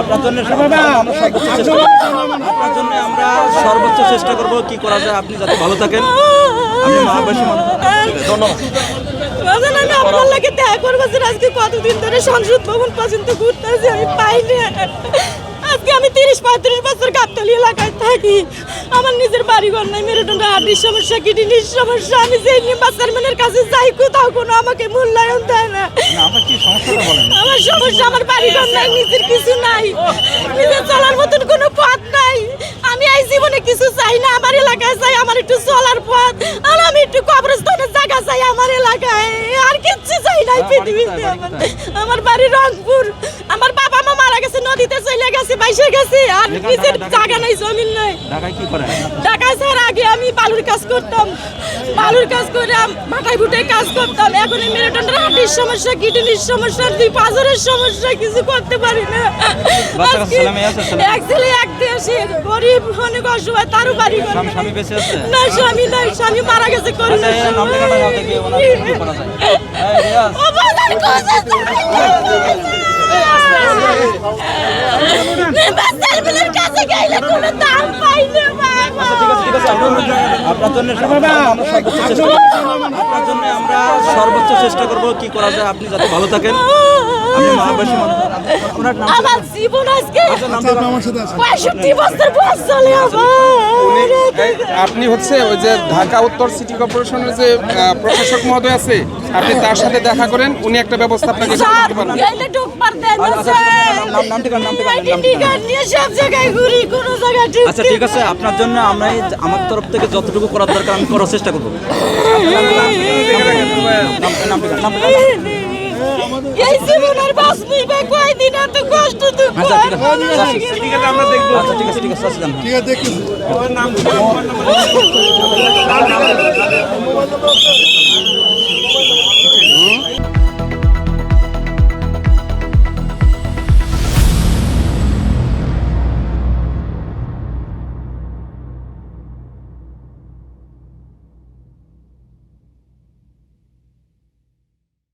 আপনার জন্য আমরা সর্বোচ্চ চেষ্টা করব কি করা যায়, আপনি যাতে ভালো থাকেন। আমি মহাবাসী ধন্যবাদ। আপনার লাগে দেখা করবো আজকে কতদিন ধরে সংসদ ভবন পর্যন্ত ঘুরতেছি, আমি পাইনি। আজকে আমি 30-35 বছর গাবতলী এলাকায় থাকি। আমার নিজের বাড়িঘর নাই, মেরুদণ্ডের হাড়ির সমস্যা, কিডনির সমস্যা। আমি যে চেয়ারম্যানের কাছে যাই, কোথাও কোনো আমাকে মূল্যায়ন দেয় না। আমার সমস্যা, আমার বাড়িঘর নাই, নিজের কিছু নাই, নিজের চলার মতন কোনো পথ নাই। আমি এই জীবনে কিছু চাই না, আমার এলাকায় চাই আমার একটু চলার পথ, আর আমি একটু কবরস্থানের জায়গা চাই আমার এলাকায়, আর কিচ্ছু চাই নাই পৃথিবীতে। আমার বাড়ি রংপুর, আমার বাবা মা মারা গেছে, নদীতে চলে গেছে, বাইসে গেছে, আর নিজের জায়গা নাই, জমিন নাই। ঢাকায় স্যার আগে আমি বালুর কাজ করতাম, বালুর কাজ করে ভাটাই ভুটে কাজ করতাম। এখন মেরুদণ্ডের হাড়ির সমস্যা, কিডনির সমস্যা, 2 পাঁচরের সমস্যা, কিছু করতে পারি না। এক ছেলে এক দেশে, গরিব, অনেক অসহায়, তারও বাড়ি না, স্বামী নাই, স্বামী মারা গেছে। আপনার জন্য আমরা সর্বোচ্চ চেষ্টা করব কি করা যায়, আপনি যাতে ভালো থাকেন। আমি মহাবাসী আমার জীবন আজকে 65 বছর বয়স চলে আপনি হচ্ছে ওই যে ঢাকা উত্তর সিটি কর্পোরেশনের যে প্রশাসক মহোদয় আছে, আপনি তার সাথে দেখা করেন, উনি একটা ব্যবস্থা আপনাকে করতে পারবেন। আচ্ছা ঠিক আছে, আপনার জন্য আমরা আমার তরফ থেকে যতটুকু করার দরকার আমি করার চেষ্টা করবো। এই জীবনের বাস নিবে কয়দিন, এত কষ্ট দুঃখ। আচ্ছা ঠিক আছে, আমরা দেখবো। আচ্ছা ঠিক আছে, ঠিক আছে।